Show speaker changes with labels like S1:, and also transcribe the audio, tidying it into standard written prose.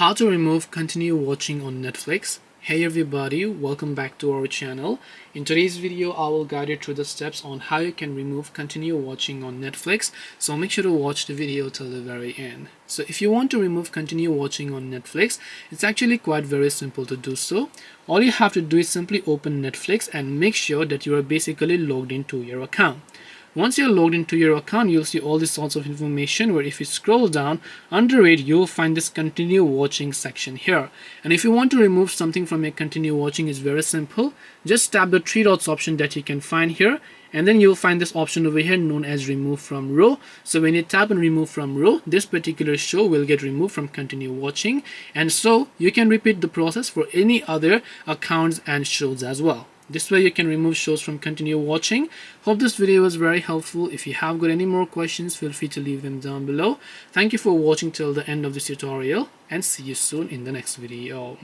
S1: How to remove continue watching on Netflix. Hey everybody, welcome back to our channel. In today's video, I will guide you through the steps on how you can remove continue watching on Netflix. So make sure to watch the video till the very end. So if you want to remove continue watching on Netflix, it's actually quite very simple to do so. All you have to do is simply open Netflix and make sure that you are basically logged into your account. Once you're logged into your account, you'll see all these sorts of information where if you scroll down under it, you'll find this continue watching section here. And if you want to remove something from your continue watching, it's very simple. Just tap the three dots option that you can find here, and then you'll find this option over here known as remove from row. So when you tap and remove from row, this particular show will get removed from continue watching, and so you can repeat the process for any other accounts and shows as well. This way you can remove shows from continue watching. Hope this video was very helpful. If you have got any more questions, feel free to leave them down below. Thank you for watching till the end of this tutorial, and see you soon in the next video.